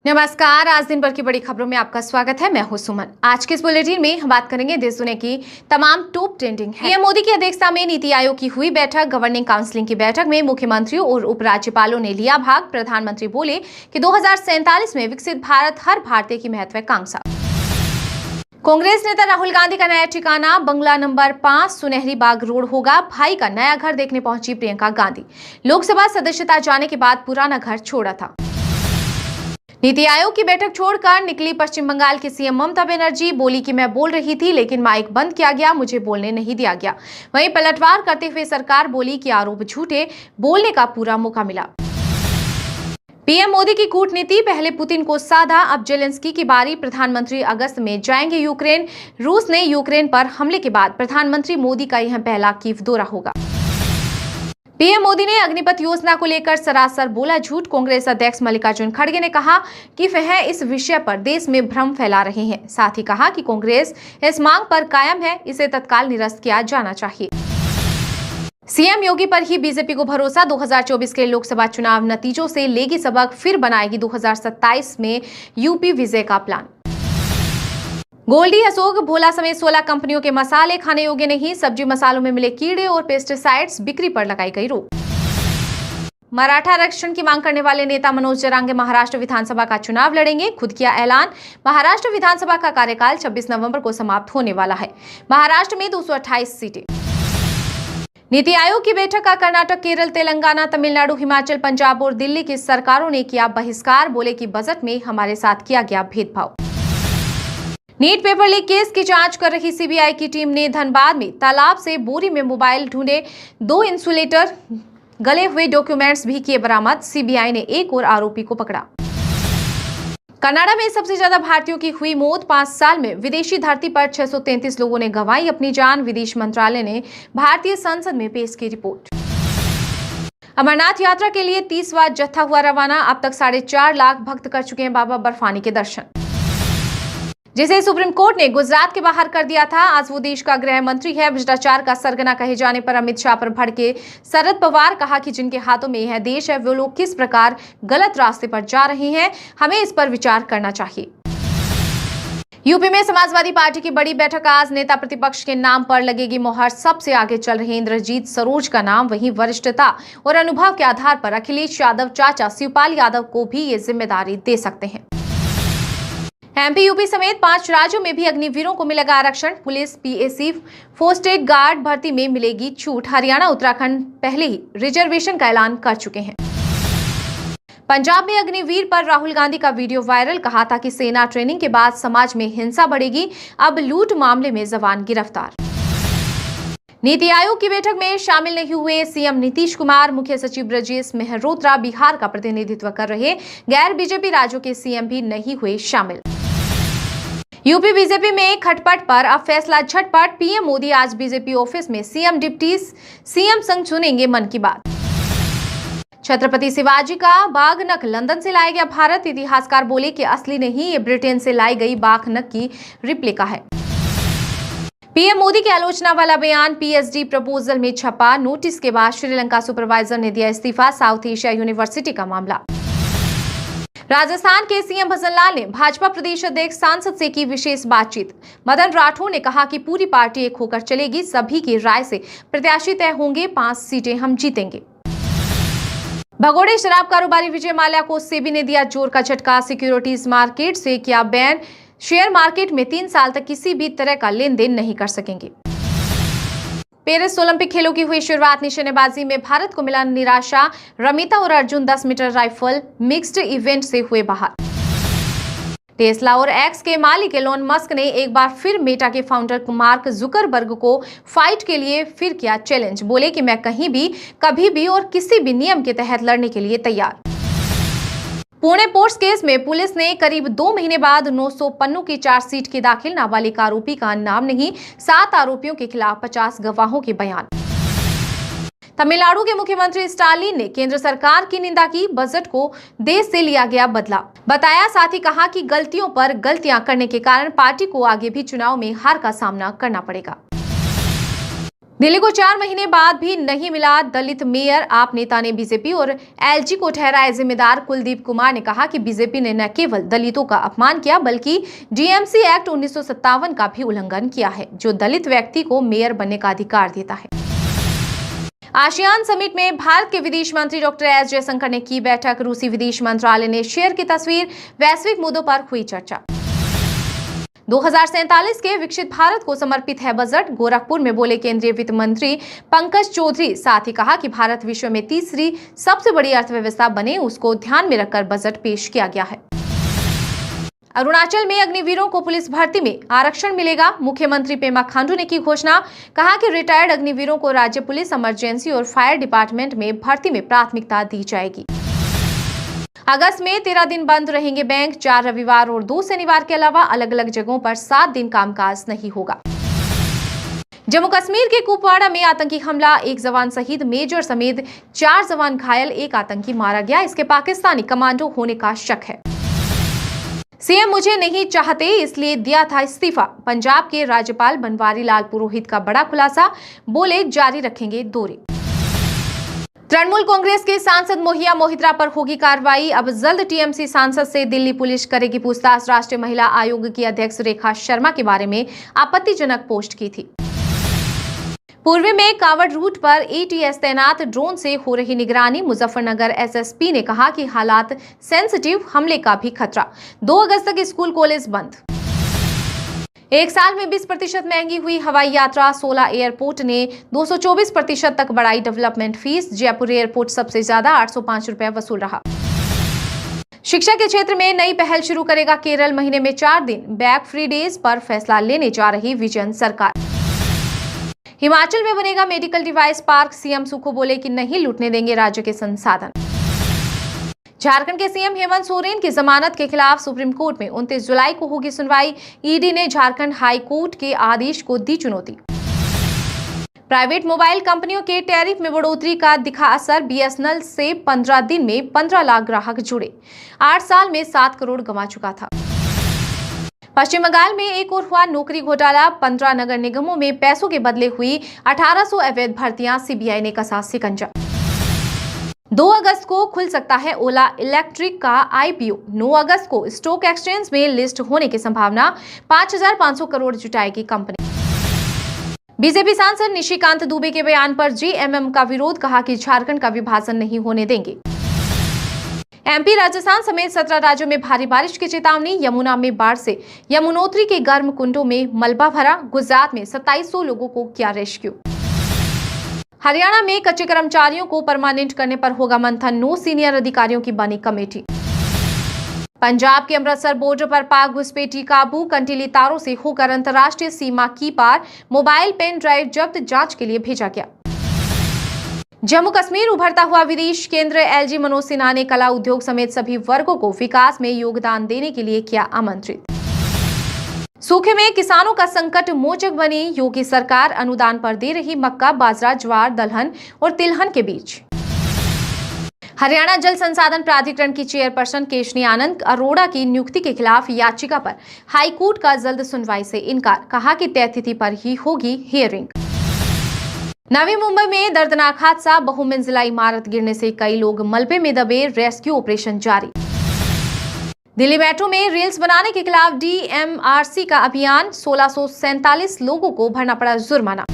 नमस्कार। आज दिन भर की बड़ी खबरों में आपका स्वागत है। मैं हूं सुमन। आज के इस बुलेटिन में हम बात करेंगे देश दुनिया की तमाम टॉप ट्रेंडिंग है। पीएम मोदी की अध्यक्षता में नीति आयोग की हुई बैठक। गवर्निंग काउंसिल की बैठक में मुख्यमंत्रियों और उपराज्यपालों ने लिया भाग। प्रधानमंत्री बोले कि 2047 में विकसित भारत हर भारतीय की महत्वाकांक्षा। कांग्रेस नेता राहुल गांधी का नया ठिकाना बंगला नंबर 5 सुनहरी बाग रोड होगा। भाई का नया घर देखने पहुंची प्रियंका गांधी। लोकसभा सदस्यता जाने के बाद पुराना घर छोड़ा था। नीति आयोग की बैठक छोड़कर निकली पश्चिम बंगाल की सीएम ममता बनर्जी। बोली कि मैं बोल रही थी लेकिन माइक बंद किया गया, मुझे बोलने नहीं दिया गया। वहीं पलटवार करते हुए सरकार बोली कि आरोप झूठे, बोलने का पूरा मौका मिला। पीएम मोदी की कूटनीति। पहले पुतिन को साधा, अब जेलेंस्की की बारी। प्रधानमंत्री अगस्त में जाएंगे यूक्रेन। रूस ने यूक्रेन पर हमले के बाद प्रधानमंत्री मोदी का यह पहला कीव दौरा होगा। पीएम मोदी ने अग्निपथ योजना को लेकर सरासर बोला झूठ। कांग्रेस अध्यक्ष मल्लिकार्जुन खड़गे ने कहा कि वह इस विषय पर देश में भ्रम फैला रहे हैं। साथ ही कहा कि कांग्रेस इस मांग पर कायम है, इसे तत्काल निरस्त किया जाना चाहिए। सीएम योगी पर ही बीजेपी को भरोसा। 2024 के लोकसभा चुनाव नतीजों से लेगी सबक, फिर बनाएगी 2027 में यूपी विजय का प्लान। गोल्डी, अशोक, भोला समेत 16 कंपनियों के मसाले खाने योग्य नहीं। सब्जी मसालों में मिले कीड़े और पेस्टिसाइड्स, बिक्री पर लगाई गई रोक। मराठा आरक्षण की मांग करने वाले नेता मनोज जरांगे महाराष्ट्र विधानसभा का चुनाव लड़ेंगे। खुद किया ऐलान। महाराष्ट्र विधानसभा का कार्यकाल 26 नवंबर को समाप्त होने वाला है। महाराष्ट्र में 228 सीटें। नीति आयोग की बैठक का कर्नाटक, केरल, तेलंगाना, तमिलनाडु, हिमाचल, पंजाब और दिल्ली की सरकारों ने किया बहिष्कार। बोले कि बजट में हमारे साथ किया गया भेदभाव। नीट पेपर लीक केस की जांच कर रही सीबीआई की टीम ने धनबाद में तालाब से बोरी में मोबाइल ढूंढे। 2 इंसुलेटर, गले हुए डॉक्यूमेंट्स भी किए बरामद। सीबीआई ने एक और आरोपी को पकड़ा। कनाडा में सबसे ज्यादा भारतीयों की हुई मौत। 5 साल में विदेशी धरती पर 633 लोगों ने गंवाई अपनी जान। विदेश मंत्रालय ने भारतीय संसद में पेश की रिपोर्ट। अमरनाथ यात्रा के लिए 30वां जत्था हुआ रवाना। अब तक 4.5 लाख भक्त कर चुके हैं बाबा बर्फानी के दर्शन, जिसे सुप्रीम कोर्ट ने गुजरात के बाहर कर दिया था। आज वो देश का गृह मंत्री है। भ्रष्टाचार का सरगना कहे जाने पर अमित शाह पर भड़के शरद पवार। कहा कि जिनके हाथों में यह देश है वो लोग किस प्रकार गलत रास्ते पर जा रहे हैं, हमें इस पर विचार करना चाहिए। यूपी में समाजवादी पार्टी की बड़ी बैठक आज। नेता प्रतिपक्ष के नाम पर लगेगी मोहर। सबसे आगे चल रहे इंद्रजीत सरोज का नाम। वहीं वरिष्ठता और अनुभव के आधार पर अखिलेश यादव चाचा शिवपाल यादव को भी ये जिम्मेदारी दे सकते हैं। एमपी, यूपी समेत 5 राज्यों में भी अग्निवीरों को मिलेगा आरक्षण। पुलिस, पीएसी, फोस्टेड गार्ड भर्ती में मिलेगी छूट। हरियाणा, उत्तराखंड पहले ही रिजर्वेशन का ऐलान कर चुके हैं। पंजाब में अग्निवीर पर राहुल गांधी का वीडियो वायरल। कहा था कि सेना ट्रेनिंग के बाद समाज में हिंसा बढ़ेगी। अब लूट मामले में जवान गिरफ्तार। नीति आयोग की बैठक में शामिल नहीं हुए सीएम नीतीश कुमार। मुख्य सचिव ब्रजेश मेहरोत्रा बिहार का प्रतिनिधित्व कर रहे। गैर बीजेपी राज्यों के सीएम भी नहीं हुए शामिल। यूपी बीजेपी में खटपट पर अब फैसला झटपट। पीएम मोदी आज बीजेपी ऑफिस में सीएम डिप्टी सीएम संग सुनेंगे मन की बात। छत्रपति शिवाजी का बाघनख लंदन से लाया गया भारत। इतिहासकार बोले कि असली नहीं, ये ब्रिटेन से लाई गई बाघनख की रिप्लिका है। पीएम मोदी की आलोचना वाला बयान पीएचडी प्रपोजल में छपा। नोटिस के बाद श्रीलंका सुपरवाइजर ने दिया इस्तीफा। साउथ एशिया यूनिवर्सिटी का मामला। राजस्थान के सीएम भजन लाल ने भाजपा प्रदेश अध्यक्ष सांसद से की विशेष बातचीत। मदन राठौर ने कहा कि पूरी पार्टी एक होकर चलेगी। सभी की राय से प्रत्याशी तय होंगे। 5 सीटें हम जीतेंगे। भगोड़े शराब कारोबारी विजय माल्या को सेबी ने दिया जोर का झटका। सिक्योरिटीज मार्केट से किया बैन। शेयर मार्केट में 3 साल तक किसी भी तरह का लेन देन नहीं कर सकेंगे। पेरिस ओलंपिक खेलों की हुई शुरुआत। निशानेबाजी में भारत को मिला निराशा। रमिता और Arjun 10 metre rifle mixed event से हुए बाहर। टेस्ला और एक्स के मालिक एलोन मस्क ने एक बार फिर मेटा के फाउंडर मार्क जुकरबर्ग को फाइट के लिए फिर किया चैलेंज। बोले कि मैं कहीं भी, कभी भी और किसी भी नियम के तहत लड़ने के लिए तैयार। पुणे पोर्ट्स केस में पुलिस ने करीब 2 महीने बाद 900 पन्नों की चार्जशीट की दाखिल। नाबालिग आरोपी का नाम नहीं, 7 आरोपियों के खिलाफ 50 गवाहों के बयान। तमिलनाडु के मुख्यमंत्री स्टालिन ने केंद्र सरकार की निंदा की। बजट को देश से लिया गया बदला बताया। साथ ही कहा कि गलतियों पर गलतियां करने के कारण पार्टी को आगे भी चुनाव में हार का सामना करना पड़ेगा। दिल्ली को 4 महीने बाद भी नहीं मिला दलित मेयर। आप नेता ने बीजेपी और एलजी को ठहराया जिम्मेदार। कुलदीप कुमार ने कहा कि बीजेपी ने न केवल दलितों का अपमान किया बल्कि डीएमसी एक्ट 1957 का भी उल्लंघन किया है, जो दलित व्यक्ति को मेयर बनने का अधिकार देता है। आसियान समिट में भारत के विदेश मंत्री डॉक्टर एस जयशंकर ने की बैठक। रूसी विदेश मंत्रालय ने शेयर की तस्वीर। वैश्विक मुद्दों पर हुई चर्चा। 2047 के विकसित भारत को समर्पित है बजट। गोरखपुर में बोले केंद्रीय वित्त मंत्री पंकज चौधरी। साथ ही कहा कि भारत विश्व में तीसरी सबसे बड़ी अर्थव्यवस्था बने, उसको ध्यान में रखकर बजट पेश किया गया है। अरुणाचल में अग्निवीरों को पुलिस भर्ती में आरक्षण मिलेगा। मुख्यमंत्री पेमा खांडू ने की घोषणा। कहा कि रिटायर्ड अग्निवीरों को राज्य पुलिस, इमरजेंसी और फायर डिपार्टमेंट में भर्ती में प्राथमिकता दी जाएगी। अगस्त में 13 दिन बंद रहेंगे बैंक। 4 रविवार और 2 शनिवार के अलावा अलग अलग जगहों पर 7 दिन कामकाज नहीं होगा। जम्मू कश्मीर के कुपवाड़ा में आतंकी हमला, 1 जवान शहीद, मेजर समेत 4 जवान घायल, 1 आतंकी मारा गया। इसके पाकिस्तानी कमांडो होने का शक है। सीएम मुझे नहीं चाहते इसलिए दिया था इस्तीफा। पंजाब के राज्यपाल बनवारी लाल पुरोहित का बड़ा खुलासा। बोले जारी रखेंगे दौरे। तृणमूल कांग्रेस के सांसद मोहिया मोहित्रा पर होगी कार्रवाई। अब जल्द टीएमसी सांसद से दिल्ली पुलिस करेगी पूछताछ। राष्ट्रीय महिला आयोग की अध्यक्ष रेखा शर्मा के बारे में आपत्तिजनक पोस्ट की थी। पूर्वी में कावड़ रूट पर एटीएस तैनात, ड्रोन से हो रही निगरानी। मुजफ्फरनगर एसएसपी ने कहा कि हालात सेंसिटिव, हमले का भी खतरा। 2 अगस्त तक स्कूल कॉलेज बंद। 1 साल में 20% महंगी हुई हवाई यात्रा। 16 एयरपोर्ट ने 224% तक बढ़ाई डेवलपमेंट फीस। जयपुर एयरपोर्ट सबसे ज्यादा 805 रुपए वसूल रहा। शिक्षा के क्षेत्र में नई पहल शुरू करेगा केरल। महीने में 4 दिन बैक फ्री डेज पर फैसला लेने जा रही विजयन सरकार। हिमाचल में बनेगा मेडिकल डिवाइस पार्क। सीएम सुखो बोले कि नहीं लूटने देंगे राज्य के संसाधन। झारखंड के सीएम हेमंत सोरेन की जमानत के खिलाफ सुप्रीम कोर्ट में 29 जुलाई को होगी सुनवाई। ईडी ने झारखंड हाई कोर्ट के आदेश को दी चुनौती। प्राइवेट मोबाइल कंपनियों के टैरिफ में बढ़ोतरी का दिखा असर। बीएसएनएल से 15 दिन में 15 लाख ग्राहक जुड़े। 8 साल में 7 करोड़ गंवा चुका था। पश्चिम बंगाल में एक और हुआ नौकरी घोटाला। 15 नगर निगमों में पैसों के बदले हुई 1800 अवैध भर्तियां। सीबीआई ने कसा शिकंजा। 2 अगस्त को खुल सकता है ओला इलेक्ट्रिक का आईपीओ। 9 अगस्त को स्टॉक एक्सचेंज में लिस्ट होने की संभावना। 5500 करोड़ जुटाएगी कंपनी। बीजेपी सांसद निशिकांत दुबे के बयान पर जेएमएम का विरोध। कहा कि झारखंड का विभाजन नहीं होने देंगे। एमपी, राजस्थान समेत 17 राज्यों में भारी बारिश की चेतावनी। यमुना में बाढ़ से यमुनोत्री के गर्म कुंडों में मलबा भरा। गुजरात में 2700 लोगों को किया रेस्क्यू। हरियाणा में कच्चे कर्मचारियों को परमानेंट करने पर होगा मंथन। 9 सीनियर अधिकारियों की बनी कमेटी। पंजाब के अमृतसर बॉर्डर पर पाक घुसपैठी काबू। कंटीली तारों से होकर अंतर्राष्ट्रीय सीमा की पार। मोबाइल पेन ड्राइव जब्त, जांच के लिए भेजा गया। जम्मू कश्मीर उभरता हुआ विदेश केंद्र। एलजी मनोज सिन्हा ने कला उद्योग समेत सभी वर्गों को विकास में योगदान देने के लिए किया आमंत्रित। सूखे में किसानों का संकट मोचक बनी योगी सरकार। अनुदान पर दे रही मक्का, बाजरा, ज्वार, दलहन और तिलहन के बीज। हरियाणा जल संसाधन प्राधिकरण की चेयरपर्सन केशनी आनंद अरोड़ा की नियुक्ति के खिलाफ याचिका पर हाईकोर्ट का जल्द सुनवाई से इनकार। कहा कि तय तिथि पर ही होगी हियरिंग। नवी मुंबई में दर्दनाक हादसा। बहुमंजिला इमारत गिरने से कई लोग मलबे में दबे। रेस्क्यू ऑपरेशन जारी। दिल्ली मेट्रो में रील्स बनाने के खिलाफ डीएमआरसी का अभियान। 1647 लोगों को भरना पड़ा जुर्माना।